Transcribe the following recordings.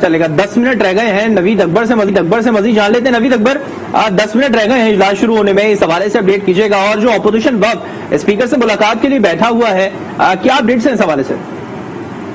چلے گا. 10 منٹ رہ گئے ہیں. نوید اکبر سے مزید جان لیتے ہیں. نوید اکبر 10 منٹ رہ گئے ہیں اجلاس شروع ہونے میں, اس حوالے سے اپڈیٹ کیجیے گا. اور جو اپوزیشن وقت اسپیکر سے ملاقات کے لیے بیٹھا ہوا ہے, کیا اپڈیٹس ہیں اس حوالے سے؟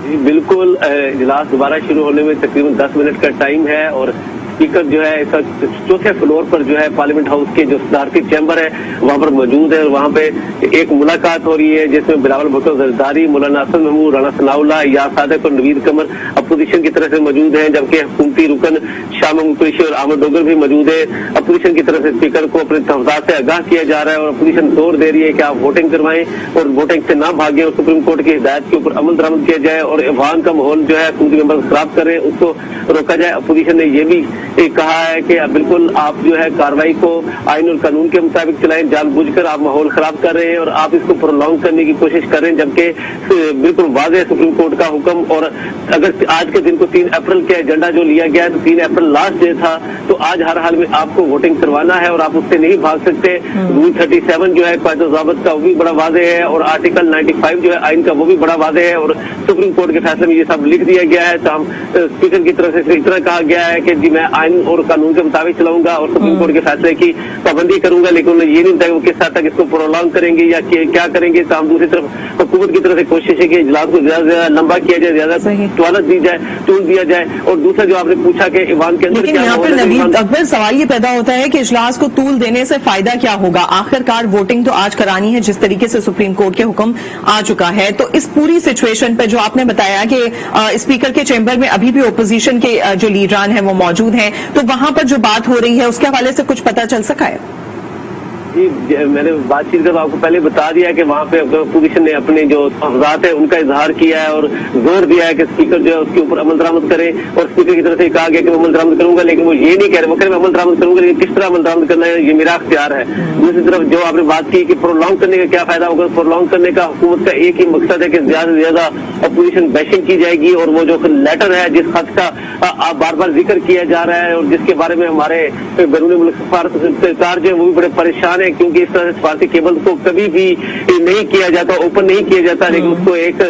جی بالکل, اجلاس دوبارہ شروع ہونے میں تقریباً 10 منٹ کا ٹائم ہے, اور اسپیکر جو ہے اس وقت چوتھے فلور پر جو ہے پارلیمنٹ ہاؤس کے جو صدارتی چیمبر ہے وہاں پر موجود ہے, اور وہاں پہ ایک ملاقات ہو رہی ہے جس میں بلاول بھٹو زرداری, مولانا حسن محمود, رانا ثناء اللہ, یاس صادق اور نوید قمر اپوزیشن کی طرف سے موجود ہیں, جبکہ حکومتی رکن شاہ محمود قریشی اور احمد ڈوگر بھی موجود ہے. اپوزیشن کی طرف سے اسپیکر کو اپنے تحفظات سے آگاہ کیا جا رہا ہے, اور اپوزیشن زور دے رہی ہے کہ آپ ووٹنگ کروائیں اور ووٹنگ سے نہ بھاگیں, اور سپریم کورٹ کی ہدایت کے اوپر عمل درآمد کیا جائے, اور عوام کا ماحول جو ہے حکومتی ممبر خراب کر رہے ہیں اس کو روکا جائے. اپوزیشن نے یہ بھی کہا ہے کہ بالکل آپ جو ہے کارروائی کو آئین اور قانون کے مطابق چلائیں, جان بوجھ کر آپ ماحول خراب کر رہے ہیں اور آپ اس کو پرولونگ کرنے کی کوشش کر رہے ہیں, جبکہ بالکل واضح سپریم کورٹ کا حکم. اور اگر آج کے دن کو 3 اپریل کے ایجنڈا جو لیا گیا ہے تو 3 اپریل لاسٹ ڈے تھا, تو آج ہر حال میں آپ کو ووٹنگ کروانا ہے اور آپ اس سے نہیں بھاگ سکتے. رول 37 جو ہے قواعد ضابط کا وہ بھی بڑا واضح ہے, اور آرٹیکل 95 جو ہے آئین کا وہ بھی بڑا واضح ہے, اور سپریم کورٹ کے فیصلے میں یہ سب لکھ دیا گیا ہے. تاہم اسپیکر کی طرف سے اس طرح کہا گیا ہے کہ جی میں آئین اور قانون کے مطابق چلاؤں گا اور سپریم کورٹ کے فیصلے کی پابندی کروں گا, لیکن انہیں یہ نہیں بتایا وہ کس حد تک اس کو پرولونگ کریں گے یا کیا کریں گے. تاہم دوسری طرف حکومت کی طرف سے کوشش ہے کہ اجلاس کو زیادہ سے زیادہ لمبا کیا جائے, زیادہ ٹوالت دی جائے, ٹول دیا جائے. اور دوسرا جو آپ نے پوچھا کہ ایوان کے اندر لیکن یہاں پر نوید اکبر سوال یہ پیدا ہوتا ہے کہ اجلاس کو طول دینے سے فائدہ کیا ہوگا؟ آخر کار ووٹنگ تو آج کرانی ہے جس طریقے سے سپریم کورٹ کے حکم آ چکا ہے. تو اس پوری سچویشن پہ جو آپ نے بتایا کہ اسپیکر کے چیمبر میں ابھی بھی اپوزیشن کے جو لیڈران ہیں وہ موجود ہیں, تو وہاں پر جو بات ہو رہی ہے اس کے حوالے سے کچھ پتہ چل سکا ہے؟ جی میں نے بات چیت کر آپ کو پہلے بتا دیا کہ وہاں پہ اپوزیشن نے اپنے جو تحفظات ہیں ان کا اظہار کیا ہے اور زور دیا ہے کہ اسپیکر جو ہے اس کے اوپر عمل درآمد کرے, اور اسپیکر کی طرف سے کہا گیا کہ میں عمل درآمد کروں گا, لیکن وہ یہ نہیں کہہ رہے, وہ کہہ رہے میں عمل درآمد کروں گا لیکن کس طرح عمل درآمد کرنا ہے یہ میرا اختیار ہے. دوسری طرف جو آپ نے بات کی کہ پرولونگ کرنے کا کیا فائدہ ہوگا, پرولونگ کرنے کا حکومت کا ایک ہی مقصد ہے کہ زیادہ سے زیادہ اپوزیشن بیشنگ کی جائے گی, اور وہ جو لیٹر ہے جس خط کا بار بار ذکر کیا جا رہا ہے اور جس کے بارے میں ہمارے بیرون ملک سفارتکار جو ہے وہ بھی بڑے پریشان ہیں, کیونکہ اس طرح سفارتی کیبل کو کبھی بھی نہیں کیا جاتا, اوپن نہیں کیا جاتا, لیکن اس کو ایک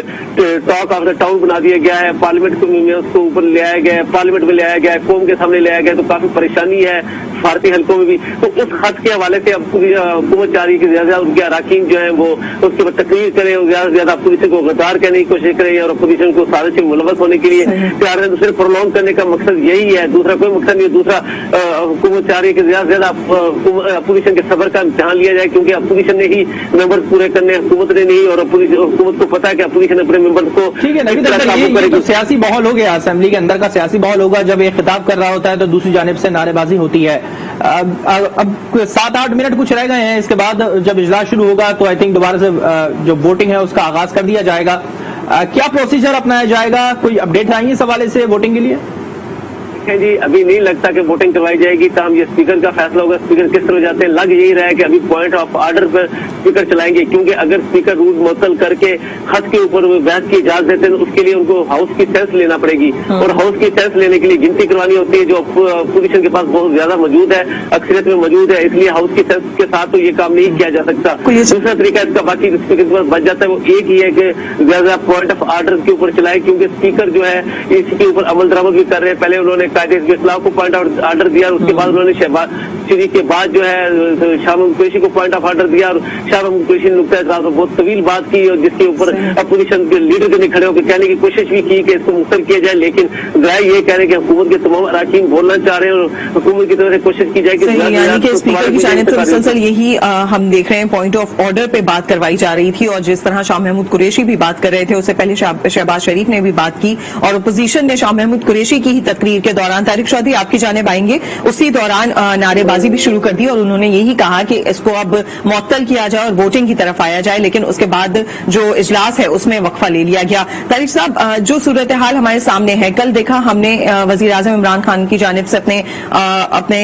ٹاک آف دا ٹاؤن بنا دیا گیا ہے. پارلیمنٹ میں اس کو اوپر لے آیا گیا ہے, پارلیمنٹ میں لے آیا گیا ہے, قوم کے سامنے لے آیا گیا, تو کافی پریشانی ہے سفارتی حلقوں میں بھی. تو اس خط کے حوالے سے اب حکومت چاہ رہی ہے کہ زیادہ زیادہ ان کے اراکین جو ہیں وہ اس کے بعد تقریر کریں اور زیادہ سے زیادہ اپوزیشن کو غدار کرنے کی کوشش کریں اور اپوزیشن کو سازش میں ملوث ہونے کے لیے تیار ہے. تو صرف پرولونگ کرنے کا مقصد یہی ہے, دوسرا کوئی مقصد نہیں ہے. دوسرا حکومت چاہ رہی ہے کہ زیادہ سے زیادہ اپوزیشن کے صبر کا امتحان لیا جائے, کیونکہ اپوزیشن نے ہی ممبر پورے کرنے, حکومت نے نہیں, اور حکومت کو پتا ہے کہ اپوزیشن اپنے ممبر کو. ٹھیک ہے, تو سیاسی ماحول ہو گیا, اسمبلی کے اندر کا سیاسی ماحول ہوگا. جب ایک خطاب کر رہا ہوتا ہے تو دوسری جانب سے نعرے بازی ہوتی ہے. اب 7-8 منٹ کچھ رہ گئے ہیں, اس کے بعد جب اجلاس شروع ہوگا تو آئی تھنک دوبارہ سے جو ووٹنگ ہے اس کا آغاز کر دیا جائے گا. کیا پروسیجر اپنایا جائے گا؟ کوئی اپڈیٹ آئی ہے اس حوالے سے ووٹنگ کے لیے؟ جی ابھی نہیں لگتا کہ ووٹنگ کروائی جائے گی, تاہم یہ اسپیکر کا فیصلہ ہوگا اسپیکر کس طرح جاتے ہیں. لگ یہی رہا ہے کہ ابھی point of order per speaker چلائیں گے, کیونکہ اگر اسپیکر رول معطل کر کے خط کے اوپر بحث کی اجازت دیتے ہیں تو اس کے لیے ان کو ہاؤس کی سینس لینا پڑے گی, اور ہاؤس کی سینس لینے کے لیے گنتی کروانی ہوتی ہے جو اپوزیشن کے پاس بہت زیادہ موجود ہے, اکثریت میں موجود ہے, اس لیے ہاؤس کی سینس کے ساتھ تو یہ کام نہیں کیا جا سکتا. دوسرا طریقہ اس کا باقی اسپیکر کے پاس بچ جاتا ہے, وہ ایک ہی ہے کہ زیادہ پوائنٹ آف آرڈر کے اوپر چلائے, کیونکہ اسپیکر جو ہے اس کے اوپر عمل درآمد بھی کر رہے ہیں. پہلے انہوں نے قاعدے کی اصلاح کو پوائنٹ آف آرڈر دیا, اس کے بعد انہوں نے شہباز شریف کے بعد جو ہے شاہ محمود قریشی کو پوائنٹ آف آرڈر دیا, اور شاہ محمود قریشی نے نقطۂ اعتراض پر بہت طویل بات کی, اور جس کے اوپر اپوزیشن کے لیڈر نے کھڑے ہو کے کہنے کی کوشش بھی کی کہ اس کو مؤخر کیا جائے, لیکن ظاہر یہ کہہ رہے ہیں کہ حکومت کے تمام اراکین بولنا چاہ رہے ہیں اور حکومت کی طرف سے کوشش کی جائے کہ اسپیکر کی جانب سے مسلسل یہی ہم دیکھ رہے ہیں پوائنٹ آف آرڈر پہ بات کروائی جا رہی تھی, اور جس طرح شاہ محمود قریشی بھی بات کر رہے تھے, اس سے پہلے شہباز شریف نے بھی بات کی, اور اپوزیشن نے شاہ محمود قریشی کی ہی تقریر کے دوران, طارق چودھری آپ کی جانب آئیں گے, اسی دوران نعرے بازی بھی شروع کر دی, اور انہوں نے یہی کہا کہ اس کو اب معطل کیا جائے اور ووٹنگ کی طرف آیا جائے, لیکن اس کے بعد جو اجلاس ہے اس میں وقفہ لے لیا گیا. طارق صاحب, جو صورتحال ہمارے سامنے ہے, کل دیکھا ہم نے وزیر اعظم عمران خان کی جانب سے اپنے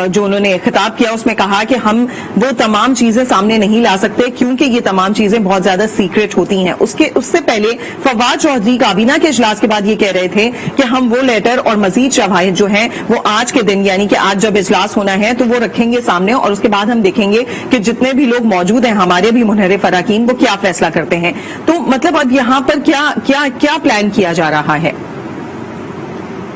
جو انہوں نے خطاب کیا اس میں کہا کہ ہم وہ تمام چیزیں سامنے نہیں لا سکتے کیونکہ یہ تمام چیزیں بہت زیادہ سیکرٹ ہوتی ہیں. اس سے پہلے فواد چودھری کابینہ کے اجلاس کے بعد یہ کہہ رہے تھے کہ ہم وہ لیٹر اور مزید شواہد جو ہیں وہ آج کے دن, یعنی کہ آج جب اجلاس ہونا ہے تو وہ رکھیں گے سامنے, اور اس کے بعد ہم دیکھیں گے کہ جتنے بھی لوگ موجود ہیں ہمارے بھی منحرف اراکین وہ کیا فیصلہ کرتے ہیں. تو مطلب اب یہاں پر کیا پلان کیا جا رہا ہے؟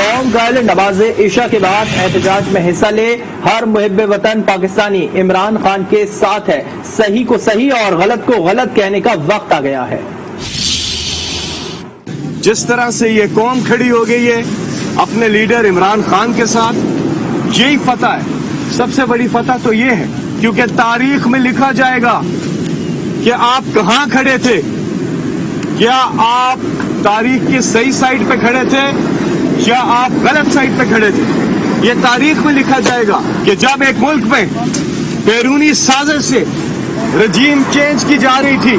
قوم کل نماز عشاء کے بعد احتجاج میں حصہ لے، ہر محب وطن پاکستانی عمران خان کے ساتھ ہے، صحیح کو صحیح اور غلط کو غلط کہنے کا وقت آ گیا ہے۔ جس طرح سے یہ قوم کھڑی ہو گئی ہے اپنے لیڈر عمران خان کے ساتھ، یہی فتح ہے، سب سے بڑی فتح تو یہ ہے، کیونکہ تاریخ میں لکھا جائے گا کہ آپ کہاں کھڑے تھے، کیا آپ تاریخ کی صحیح سائٹ پہ کھڑے تھے یا آپ غلط سائٹ پہ کھڑے تھے۔ یہ تاریخ میں لکھا جائے گا کہ جب ایک ملک میں بیرونی سازش سے رجیم چینج کی جا رہی تھی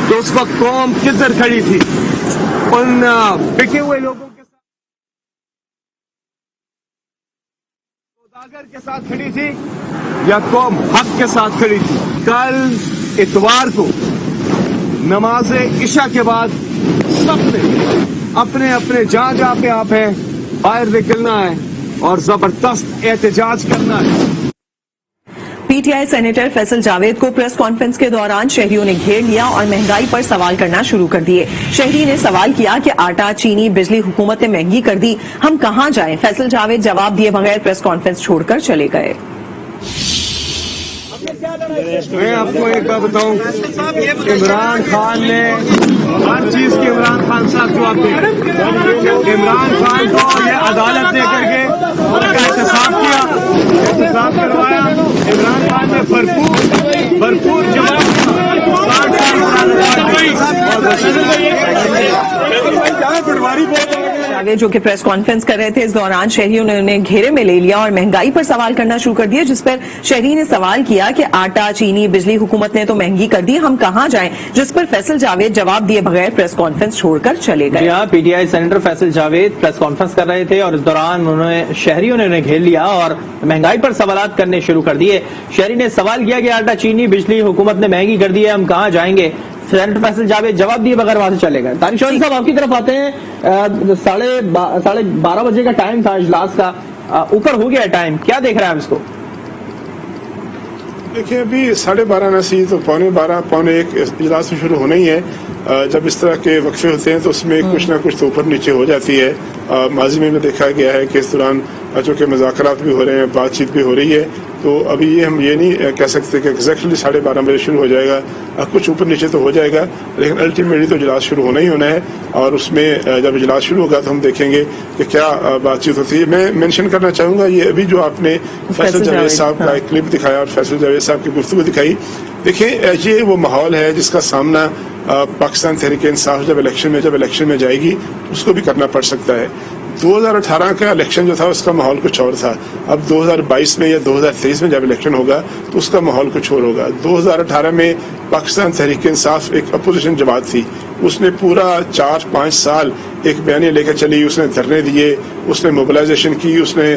تو اس وقت قوم کدھر کھڑی تھی، ان بکے ہوئے لوگوں کے ساتھ، سوداگر کے ساتھ کھڑی تھی یا قوم حق کے ساتھ کھڑی تھی۔ کل اتوار کو نماز عشاء کے بعد سب نے اپنے اپنے جہاں پہ آپ ہیں باہر نکلنا ہے اور زبردست احتجاج کرنا ہے۔ P T I senator Faisal Javed کو پریس کانفرنس کے دوران شہریوں نے گھیر لیا اور مہنگائی پر سوال کرنا شروع کر دیے۔ شہری نے سوال کیا کہ آٹا، چینی، بجلی حکومت نے مہنگی کر دی، ہم کہاں جائیں؟ فیصل جاوید جواب دیے بغیر پریس کانفرنس چھوڑ کر چلے گئے۔ میں آپ کو ایک بات بتاؤں، عمران خان نے ہر چیز کی عمران خان صاحب جواب دے۔ عمران خان کو یہ عدالت دے کر کے ان کا احتساب کیا، احتساب کروایا۔ عمران خان نے بھرپور جواب جاوید جو کہ پریس کانفرنس کر رہے تھے، اس دوران شہریوں نے انہیں گھیرے میں لے لیا اور مہنگائی پر سوال کرنا شروع کر دیا، جس پر شہری نے سوال کیا کہ آٹا، چینی، بجلی حکومت نے تو مہنگی کر دی، ہم کہاں جائیں؟ جس پر فیصل جاوید جواب دیے بغیر پریس کانفرنس چھوڑ کر چلے گئے۔ یہاں P T I senator Faisal Javed press conference کر رہے تھے اور اس دوران شہریوں نے انہیں گھیر لیا اور مہنگائی پر سوالات کرنے شروع کر دیے۔ شہری نے سوال کیا کہ آٹا، چینی، بجلی حکومت نے مہنگی کر دی ہے، ہم کہاں جائیں گے؟ سینیٹر فیصل جاوید جواب دیے بغیر وہاں سے چلے گئے۔ طارق شوری صاحب آپ کی طرف آتے ہیں، 12:30 بجے کا ٹائم تھا اجلاس کا، اوپر ہو گیا ٹائم، کیا دیکھ رہے ہیں آپ اس کو؟ دیکھیں ابھی 12:30 نہ سی تو 12:15 1 اجلاس میں شروع ہونا ہی ہے۔ جب اس طرح کے وقفے ہوتے ہیں تو اس میں کچھ نہ کچھ تو اوپر نیچے ہو جاتی ہے۔ ماضی میں دیکھا گیا ہے کہ اس دوران چونکہ مذاکرات بھی ہو رہے ہیں، بات چیت بھی ہو رہی ہے، تو ابھی یہ ہم یہ نہیں کہہ سکتے کہ ایگزیکٹلی 12:30 بجے شروع ہو جائے گا، کچھ اوپر نیچے تو ہو جائے گا، لیکن الٹیمیٹلی تو اجلاس شروع ہونا ہی ہونا ہے۔ اور اس میں جب اجلاس شروع ہوگا تو ہم دیکھیں گے کہ کیا بات چیت ہوتی ہے۔ میں مینشن کرنا چاہوں گا، یہ ابھی جو آپ نے فیصل جاوید صاحب کا ایک کلپ دکھایا اور فیصل جاوید صاحب کی گفتگو دکھائی، دیکھیں یہ وہ ماحول ہے جس کا سامنا پاکستان تحریک انصاف جب الیکشن میں جائے گی اس کو بھی کرنا پڑ سکتا ہے۔ 2018 کا الیکشن جو تھا اس کا ماحول کچھ اور تھا، اب 2022 میں یا 2023 میں جب الیکشن ہوگا تو اس کا ماحول کچھ اور ہوگا۔ 2018 میں پاکستان تحریک انصاف ایک اپوزیشن جماعت تھی، اس نے پورا 4-5 سال ایک بیانیہ لے کر چلی، اس نے دھرنے دیے، اس نے موبلائزیشن کی، اس نے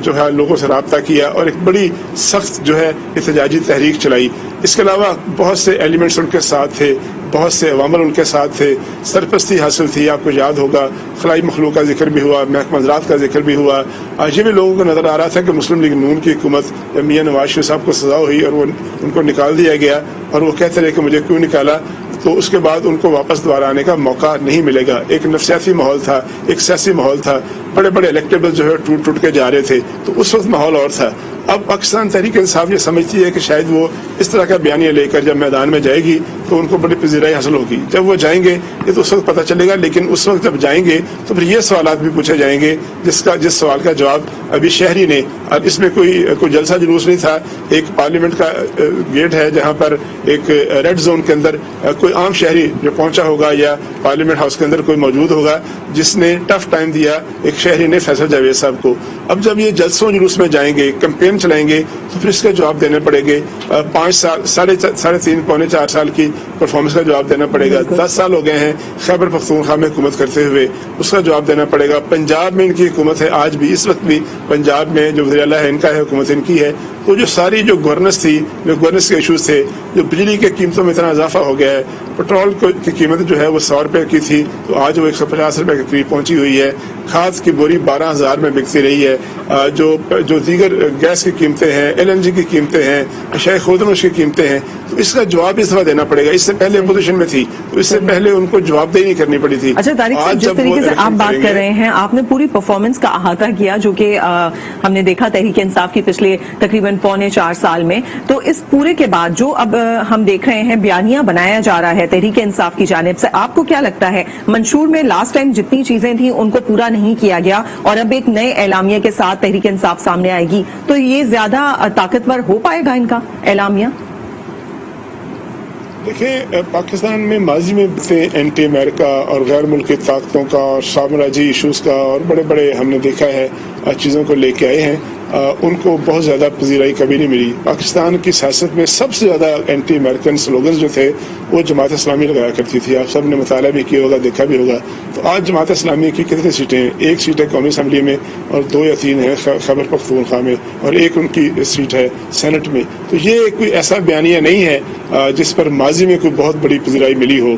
جو ہے لوگوں سے رابطہ کیا اور ایک بڑی سخت جو ہے احتجاجی تحریک چلائی۔ اس کے علاوہ بہت سے ایلیمنٹس ان کے ساتھ تھے، بہت سے عوامل ان کے ساتھ تھے، سرپرستی حاصل تھی، آپ کو یاد ہوگا خلائی مخلوق کا ذکر بھی ہوا، محکمہ زراعت کا ذکر بھی ہوا۔ یہ بھی لوگوں کو نظر آ رہا تھا کہ مسلم لیگ نون کی حکومت میاں نواز شریف صاحب کو سزا ہوئی اور وہ ان کو نکال دیا گیا اور وہ کہتے رہے کہ مجھے کیوں نکالا، تو اس کے بعد ان کو واپس دوبارہ آنے کا موقع نہیں ملے گا۔ ایک نفسیاتی ماحول تھا، ایک سیاسی ماحول تھا، بڑے بڑے الیکٹیبل جو ہے ٹوٹ کے جا رہے تھے، تو اس وقت ماحول اور تھا۔ اب پاکستان تحریک انصاف یہ سمجھتی ہے کہ شاید وہ اس طرح کا بیانیہ لے کر جب میدان میں جائے گی تو ان کو بڑی پذیرائی حاصل ہوگی۔ جب وہ جائیں گے یہ تو اس وقت پتہ چلے گا، لیکن اس وقت جب جائیں گے تو پھر یہ سوالات بھی پوچھے جائیں گے جس سوال کا جواب ابھی شہری نے، اب اس میں کوئی جلسہ جلوس نہیں تھا۔ ایک پارلیمنٹ کا گیٹ ہے جہاں پر ایک ریڈ زون کے اندر کوئی عام شہری جو پہنچا ہوگا یا پارلیمنٹ ہاؤس کے اندر کوئی موجود ہوگا جس نے ٹف ٹائم دیا ایک شہری نے فیصل جاوید صاحب کو۔ اب جب یہ جلسوں جلوس میں جائیں گے، کمپین چلائیں گے، تو پھر اس کا جواب دینے پڑے گے۔ 5 سال، 3.5 پونے 4 سال کی پرفارمنس کا جواب دینا پڑے گا۔ 10 سال ہو گئے ہیں خیبر پختونخوا میں حکومت کرتے ہوئے، اس کا جواب دینا پڑے گا۔ پنجاب میں ان کی حکومت ہے، آج بھی اس وقت بھی پنجاب میں جو وزیر اعلیٰ ہے ان کا ہے، حکومت ان کی ہے۔ تو جو ساری جو گورننس تھی، جو گورننس کے ایشوز تھے، جو بجلی کے قیمتوں میں اتنا اضافہ ہو گیا ہے، پٹرول کی قیمت جو ہے وہ 100 روپے کی تھی تو آج وہ 150 روپے کے قریب پہنچی ہوئی ہے۔ کھاد کی بوری 12,000 میں بکتی رہی ہے, جو دیگر گیس کی قیمتیں ہیں, LNG کی قیمتیں ہیں, اشیاء خوردنوش کی قیمتیں ہیں, تو اس کا جواب اس طرح دینا پڑے گا. اس سے پہلے اپوزیشن میں تھی تو اس سے پہلے ان کو جواب دہی نہیں کرنی پڑی تھی. اچھا طارق صاحب, جس طریقے سے آپ بات کر رہے ہیں, آپ نے پوری پرفارمنس کا احاطہ کیا جو کہ ہم نے دیکھا تحریک انصاف کی پچھلے تقریباً 4.25 سال میں, تو اس پورے کے بعد جو اب ہم دیکھ رہے ہیں بیانیہ بنایا جا رہا ہے تحریک انصاف کی جانب سے, آپ کو کیا لگتا ہے منشور میں لاسٹ ٹائم جتنی چیزیں تھیں ان کو پورا نہیں کیا گیا اور اب ایک نئے اعلامیہ کے ساتھ تحریک انصاف سامنے آئے گی, تو یہ زیادہ طاقتور ہو پائے گا ان کا اعلامیہ؟ دیکھیں, پاکستان میں ماضی میں اینٹی امریکہ اور غیر ملکی طاقتوں کا اور سامراجی ایشوز کا اور بڑے بڑے ہم نے دیکھا ہے چیزوں کو لے کے آئے ہیں, ان کو بہت زیادہ پذیرائی کبھی نہیں ملی. پاکستان کی سیاست میں سب سے زیادہ اینٹی امریکن سلوگنز جو تھے وہ جماعت اسلامی لگایا کرتی تھی. آپ سب نے مطالعہ بھی کیا ہوگا, دیکھا بھی ہوگا. تو آج جماعت اسلامی کی کتنی سیٹیں ہیں؟ 1 سیٹ ہے قومی اسمبلی میں اور 2 یا 3 ہے خیبر پختونخوا میں اور 1 ان کی سیٹ ہے سینٹ میں. تو یہ کوئی ایسا بیانیہ نہیں ہے جس پر ماضی میں کوئی بہت بڑی پذیرائی ملی ہو.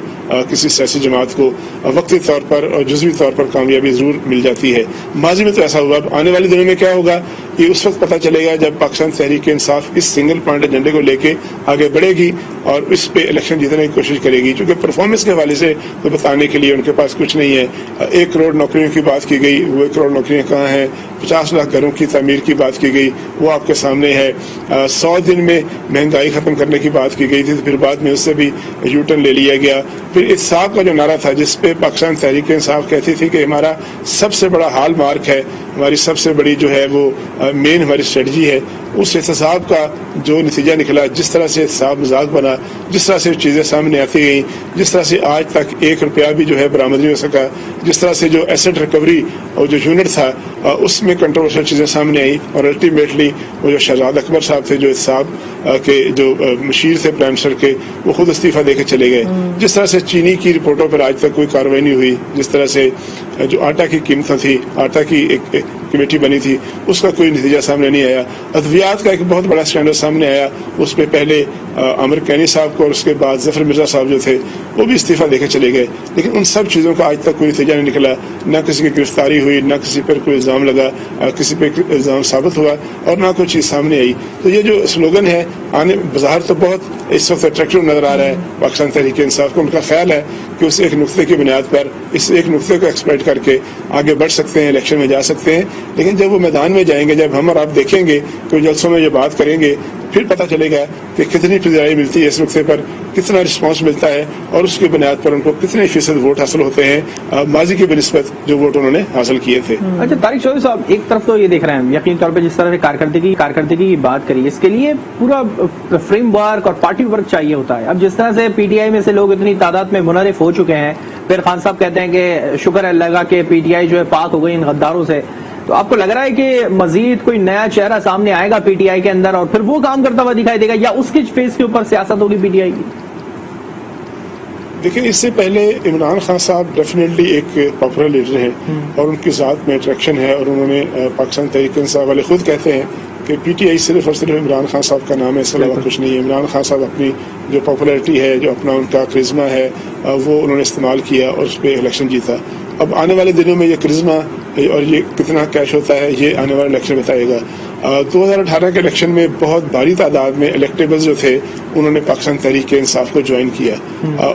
کسی سیاسی جماعت کو وقتی طور پر اور جزوی طور پر کامیابی ضرور مل جاتی ہے. ماضی میں تو ایسا ہوا. آنے والے دنوں میں کیا ہوگا یہ اس وقت پتہ چلے گا جب پاکستان تحریک انصاف اس سنگل پوائنٹ ایجنڈے کو لے کے آگے بڑھے گی اور اس پہ الیکشن جیتنے کی کوشش کرے گی. چونکہ پرفارمنس کے حوالے سے تو بتانے کے لیے ان کے پاس کچھ نہیں ہے. 1 کروڑ نوکریوں کی بات کی گئی, وہ 1 کروڑ نوکریاں کہاں ہیں؟ 50 لاکھ گھروں کی تعمیر کی بات کی گئی, وہ آپ کے سامنے ہے. 100 دن میں مہنگائی ختم کرنے کی بات کی گئی تھی, تو پھر بعد میں اس سے بھی یو ٹرن لے لیا گیا. پھر احتساب کا جو نعرہ تھا جس پہ پاکستان تحریک انصاف کہتی تھی کہ ہمارا سب سے بڑا ہال مارک ہے, ہماری سب سے بڑی جو ہے وہ مین ہماری اسٹریٹجی ہے, اس احتساب کا جو نتیجہ نکلا, جس طرح سے احتساب مذاق بنا, جس طرح سے چیزیں سامنے آتی گئیں, جس طرح سے آج تک 1 روپیہ بھی جو ہے برآمد نہیں ہو سکا, جس طرح سے جو ایسٹ ریکوری اور جو یونٹ تھا اس میں کنٹروورشل چیزیں سامنے آئیں, اور الٹیمیٹلی وہ جو شہزاد اکبر صاحب تھے جو احتساب کے جو مشیر تھے پرائم منسٹر کے, وہ خود استعفیٰ دے کے چلے گئے. جس طرح سے چینی کی رپورٹوں پر آج تک کوئی کارروائی نہیں ہوئی, جس طرح سے جو آٹا کی قیمتیں تھی, آٹا کی ایک کمیٹی بنی تھی, اس کا کوئی نتیجہ سامنے نہیں آیا. ادویات کا ایک بہت بڑا اسکینڈل سامنے آیا, اس پہ پہلے عامر کینی صاحب کو اور اس کے بعد ظفر مرزا صاحب جو تھے وہ بھی استعفیٰ دے کے چلے گئے. لیکن ان سب چیزوں کا آج تک کوئی نتیجہ نہیں نکلا, نہ کسی کی گرفتاری ہوئی, نہ کسی پر کوئی الزام لگا, کسی پہ الزام ثابت ہوا, اور نہ کوئی چیز سامنے آئی. تو یہ جو سلوگن ہے آنے بظاہر تو بہت اس وقت اٹریکٹیو نظر آ رہا ہے پاکستان تحریک انصاف کو. ان کا خیال ہے کہ اس ایک نقطے کی بنیاد پر, اس ایک نقطے کو ایکسپلائٹ کر کے آگے بڑھ سکتے ہیں, الیکشن میں جا سکتے ہیں. لیکن جب وہ میدان میں جائیں گے, جب ہم اور آپ دیکھیں گے, تو جلسوں میں یہ بات کریں گے, پھر پتہ چلے گا کہ کتنی پذیرائی ملتی ہے اس نقطے پر, کتنا رسپانس ملتا ہے, اور اس کی بنیاد پر ان کو کتنے فیصد ووٹ حاصل ہوتے ہیں ماضی کی بنسبت جو ووٹ انہوں نے حاصل کیے تھے. اچھا طارق چودھری صاحب, ایک طرف تو یہ دیکھ رہے ہیں یقین طور پہ جس طرح سے کارکردگی کی بات کری, اس کے لیے پورا فریم ورک اور پارٹی ورک چاہیے ہوتا ہے. اب جس طرح سے پی ٹی آئی میں سے لوگ اتنی تعداد میں منحرف ہو چکے ہیں, پھر خان صاحب کہتے ہیں کہ شکر ہے اللہ کا کہ پی ٹی آئی جو ہے پاک ہو گئی ان غداروں سے, تو آپ کو لگ رہا ہے کہ مزید کوئی نیا چہرہ سامنے آئے گا پی ٹی آئی کے اندر اور پھر وہ کام کرتا ہوا دکھائی دے گا, یا اس کے فیس کے اوپر سیاست ہوگی پی ٹی آئی کی؟ دیکھیں, اس سے پہلے عمران خان صاحب ڈیفینیٹلی ایک پاپولر لیڈر ہیں اور ان کی ذات میں اٹریکشن ہے, اور انہوں نے پاکستان تحریک انصاف والے خود کہتے ہیں کہ پی ٹی آئی صرف اور صرف عمران خان صاحب کا نام ہے, اس کے علاوہ کچھ نہیں ہے. عمران خان صاحب اپنی جو پاپولیرٹی ہے, جو اپنا ان کا کرزما ہے, وہ انہوں نے استعمال کیا اور اس پہ الیکشن جیتا. اب آنے والے دنوں میں یہ کرزما اور یہ کتنا کیش ہوتا ہے یہ آنے والے الیکشن بتائے گا. 2018 کے الیکشن میں بہت بھاری تعداد میں الیکٹیبلز جو تھے انہوں نے پاکستان تحریک انصاف کو جوائن کیا.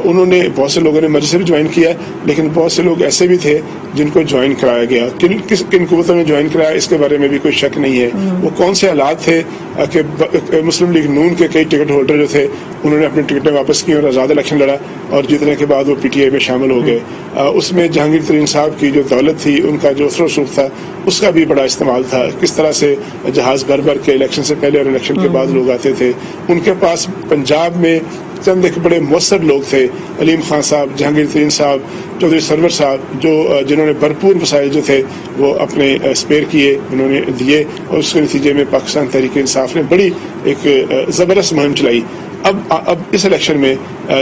انہوں نے بہت سے لوگوں نے مرضی سے بھی جوائن کیا, لیکن بہت سے لوگ ایسے بھی تھے جن کو جوائن کرایا گیا. کن قوتوں نے جوائن کرایا اس کے بارے میں بھی کوئی شک نہیں ہے. وہ کون سے حالات تھے کہ مسلم لیگ نون کے کئی ٹکٹ ہولڈر جو تھے انہوں نے اپنی ٹکٹیں واپس کی اور آزاد الیکشن لڑا, اور جیتنے کے بعد وہ پی ٹی آئی میں شامل ہو گئے. اس میں جہانگیر ترین صاحب کی جو دولت تھی, ان کا جو اثر و رسوخ تھا, اس کا بھی بڑا استعمال تھا. کس طرح سے جہاز بھر بھر کے الیکشن سے پہلے اور الیکشن کے بعد لوگ آتے تھے. ان کے پاس پنجاب میں چند ایک بڑے مؤثر لوگ تھے, علیم خان صاحب, جہانگیر ترین صاحب, چودھری سرور صاحب, جنہوں نے بھرپور وسائل جو تھے وہ اپنے اسپیئر کیے, انہوں نے دیے, اور اس کے نتیجے میں پاکستان تحریک انصاف نے بڑی ایک زبردست مہم چلائی. اب اس الیکشن میں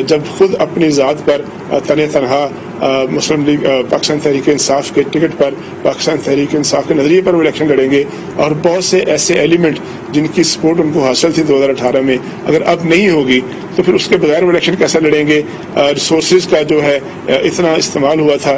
جب خود اپنی ذات پر تنہا مسلم لیگ پاکستان تحریک انصاف کے ٹکٹ پر, پاکستان تحریک انصاف کے نظریے پر وہ الیکشن لڑیں گے, اور بہت سے ایسے ایلیمنٹ جن کی سپورٹ ان کو حاصل تھی 2018 میں اگر اب نہیں ہوگی تو پھر اس کے بغیر وہ الیکشن کیسے لڑیں گے. ریسورسز کا جو ہے اتنا استعمال ہوا تھا,